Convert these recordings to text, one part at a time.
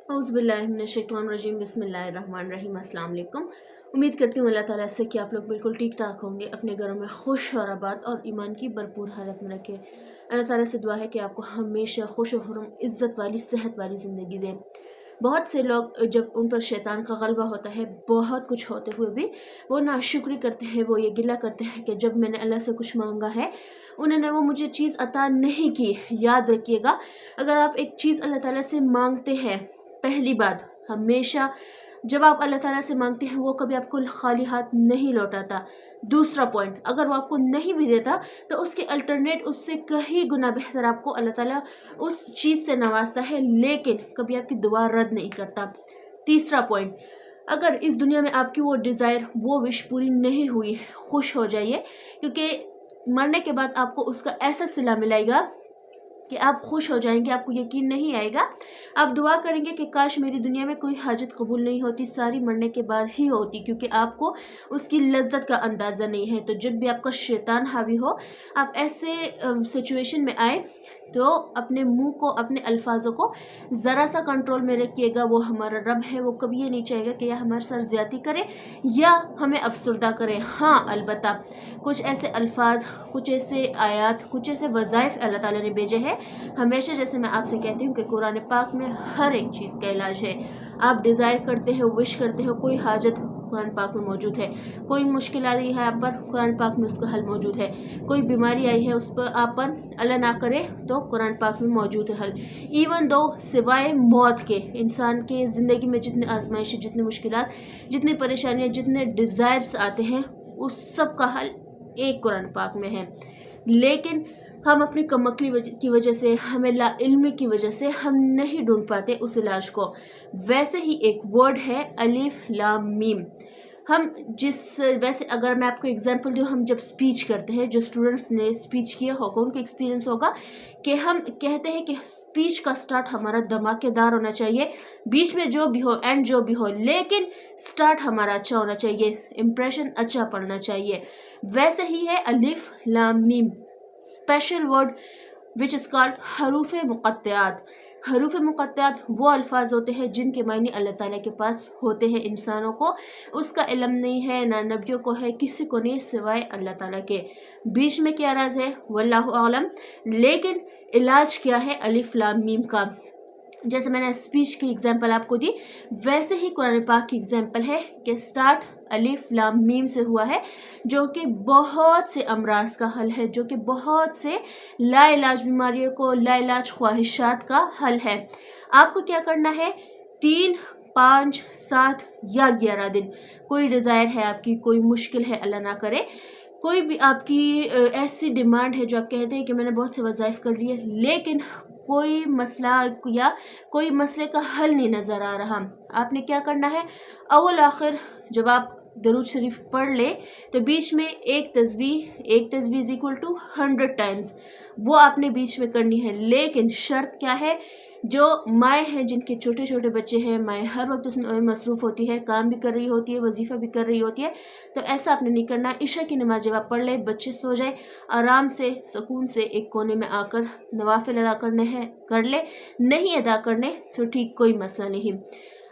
औज़ुबिल्लाहिमिनश्शैतानिर्रजीम बिस्मिल्लाहिर्रहमानिर्रहीम। अस्सलाम वालेकुम। उम्मीद करती हूँ अल्लाह ताला से कि आप लोग बिल्कुल ठीक ठाक होंगे, अपने घरों में खुश और आबाद और ईमान की भरपूर हालत में रखें। अल्लाह ताला से दुआ है कि आपको हमेशा खुश और इज़्ज़त वाली सेहत वाली ज़िंदगी दे। बहुत से लोग जब उन पर शैतान का गलबा होता है, बहुत कुछ होते हुए भी वो नाशुक्री करते हैं, वो ये गिला करते हैं कि जब मैंने अल्लाह से कुछ मांगा है उन्होंने वो मुझे चीज़ अता नहीं की। याद रखिएगा, अगर आप एक चीज़ अल्लाह ताला से मांगते हैं, पहली बात हमेशा जब आप अल्लाह ताला से मांगते हैं वो कभी आपको खाली हाथ नहीं लौटाता। दूसरा पॉइंट, अगर वो आपको नहीं भी देता तो उसके अल्टरनेट उससे कहीं गुना बेहतर आपको अल्लाह ताला उस चीज़ से नवाजता है, लेकिन कभी आपकी दुआ रद्द नहीं करता। तीसरा पॉइंट, अगर इस दुनिया में आपकी वो डिज़ायर वो विश पूरी नहीं हुई, खुश हो जाइए, क्योंकि मरने के बाद आपको उसका ऐसा सिला मिलेगा कि आप खुश हो जाएंगे, आपको यकीन नहीं आएगा। आप दुआ करेंगे कि काश मेरी दुनिया में कोई हाजत कबूल नहीं होती, सारी मरने के बाद ही होती, क्योंकि आपको उसकी लज्जत का अंदाज़ा नहीं है। तो जब भी आपका शैतान हावी हो, आप ऐसे सिचुएशन में आए तो अपने मुंह को, अपने अल्फाजों को ज़रा सा कंट्रोल में रखिएगा। वो हमारा रब है, वो कभी ये नहीं चाहेगा कि या हमारे साथ ज़्यादती करे या हमें अफसरदा करे। हाँ, अलबत्ता कुछ ऐसे अल्फाज, कुछ ऐसे आयात, कुछ ऐसे वज़ाइफ अल्लाह ताला ने भेजे हैं। हमेशा जैसे मैं आपसे कहती हूँ कि कुरान पाक में हर एक चीज़ का इलाज है। आप डिज़ायर करते हो, विश करते हो, कोई हाजत कुरान पाक में मौजूद है। कोई मुश्किल आ रही है आप पर, कुरान पाक में उसका हल मौजूद है। कोई बीमारी आई है उस पर आप पर, अल्लाह ना करे तो कुरान पाक में मौजूद है हल। इवन दो सिवाय मौत के इंसान के ज़िंदगी में जितने आजमाइशें, जितनी मुश्किलात, जितनी परेशानियाँ, जितने डिज़ायर्स आते हैं, उस सब का हल एक कुरान पाक में है। लेकिन हम अपनी कमअक्ली की वजह से, हमें ला इल्मी की वजह से हम नहीं ढूंढ पाते उस इलाज को। वैसे ही एक वर्ड है अलिफ लाम मीम। हम वैसे अगर मैं आपको एग्जांपल दूँ, हम जब स्पीच करते हैं, जो स्टूडेंट्स ने स्पीच किया होगा उनको एक्सपीरियंस होगा कि हम कहते हैं कि स्पीच का स्टार्ट हमारा धमाकेदार होना चाहिए, बीच में जो भी हो, एंड जो भी हो, लेकिन स्टार्ट हमारा अच्छा होना चाहिए, इम्प्रेशन अच्छा पड़ना चाहिए। वैसे ही है अलिफ लाम मीम, special word which is called हरूफ मुक़त्तआत। हरूफ मुक़त्तआत वो अल्फाज होते हैं जिनके मायने अल्लाह ताला के पास होते हैं, इंसानों को उसका इल्म नहीं है, ना नबियों को है, किसी को नहीं सिवाय अल्लाह ताला के। बीच में क्या राज है वल्लाहु आलम, लेकिन इलाज क्या है अलिफ लाम मीम का। जैसे मैंने स्पीच की एग्जांपल आपको दी, वैसे ही कुरान पाक की एग्जांपल है कि स्टार्ट अलिफ लाम मीम से हुआ है, जो कि बहुत से अमराज का हल है, जो कि बहुत से लाइलाज बीमारियों को, लाइलाज ख्वाहिशात का हल है। आपको क्या करना है, 3, 5, 7 या 11 दिन, कोई डिज़ायर है आपकी, कोई मुश्किल है, अल्लाह ना करे, कोई भी आपकी ऐसी डिमांड है जो आप कहते हैं कि मैंने बहुत से वज़ाइफ कर लिए, लेकिन कोई मसला या कोई मसले का हल नहीं नज़र आ रहा, आपने क्या करना है, अव्वल आखिर जब आप दरूद शरीफ पढ़ ले तो बीच में एक तस्बीह इज इक्वल टू 100 टाइम्स, वो आपने बीच में करनी है। लेकिन शर्त क्या है, जो माएँ हैं जिनके छोटे छोटे बच्चे हैं, माएँ हर वक्त उसमें मसरूफ़ होती है, काम भी कर रही होती है, वजीफ़ा भी कर रही होती है, तो ऐसा आपने नहीं करना। इशा की नमाज जब आप पढ़ ले, बच्चे सो जाए, आराम से सुकून से एक कोने में आकर नवाफिल अदा करने हैं कर ले, नहीं अदा करने तो ठीक, कोई मसला नहीं।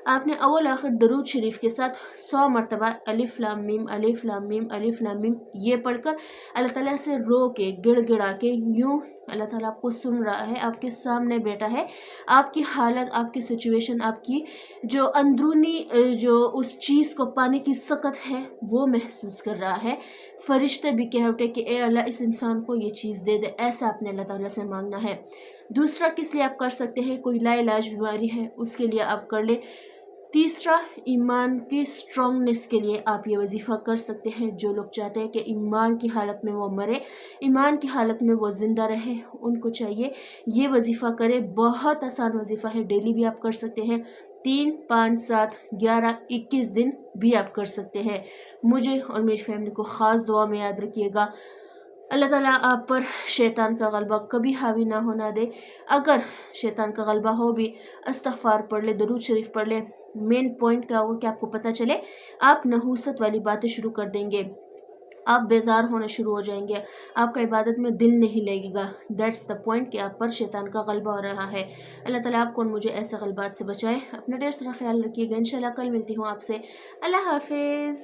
आपने अव्वल आखिर दरूद शरीफ के साथ 100 मरतबा अलिफ लाम मीम अलिफ लाम मीम अलिफ लाम मीम ये पढ़कर अल्लाह ताला से रो के, गिड़गिड़ा के, यूँ अल्लाह ताला आपको सुन रहा है, आपके सामने बैठा है, आपकी हालत, आपकी सिचुएशन, आपकी जो अंदरूनी जो उस चीज़ को पाने की सकत है वो महसूस कर रहा है। फरिश्ते भी कह उठे कि ए अल्लाह, इस इंसान को ये चीज़ दे दे। ऐसा आपने अल्लाह ताला से मांगना है। दूसरा किस लिए आप कर सकते हैं, कोई लाइलाज बीमारी है उसके लिए आप कर ले। तीसरा, ईमान की स्ट्रॉन्गनेस के लिए आप ये वजीफ़ा कर सकते हैं। जो लोग चाहते हैं कि ईमान की हालत में वो मरे, ईमान की हालत में वो ज़िंदा रहे, उनको चाहिए ये वजीफ़ा करे। बहुत आसान वजीफ़ा है, डेली भी आप कर सकते हैं, 3, 5, 7, 11, 21 दिन भी आप कर सकते हैं। मुझे और मेरी फैमिली को ख़ास दुआ में याद रखिएगा। अल्लाह ताला आप पर शैतान का गलबा कभी हावी ना होना दे। अगर शैतान का गलबा हो भी, इस्तग़फ़ार पढ़ ले, दरूद शरीफ पढ़ ले। मेन पॉइंट क्या होगा कि आपको पता चले, आप नहूसत वाली बातें शुरू कर देंगे, آپ بیزار ہونا شروع ہو جائیں گے، آپ کا عبادت میں دل نہیں لگے گا. دیٹس دا پوائنٹ کہ آپ پر شیطان کا غلبہ ہو رہا ہے. اللہ تعالیٰ آپ کو اور مجھے ایسے غلبات سے بچائے. اپنا ڈھیر سارا خیال رکھیے گا. انشاءاللہ کل ملتی ہوں آپ سے. اللہ حافظ.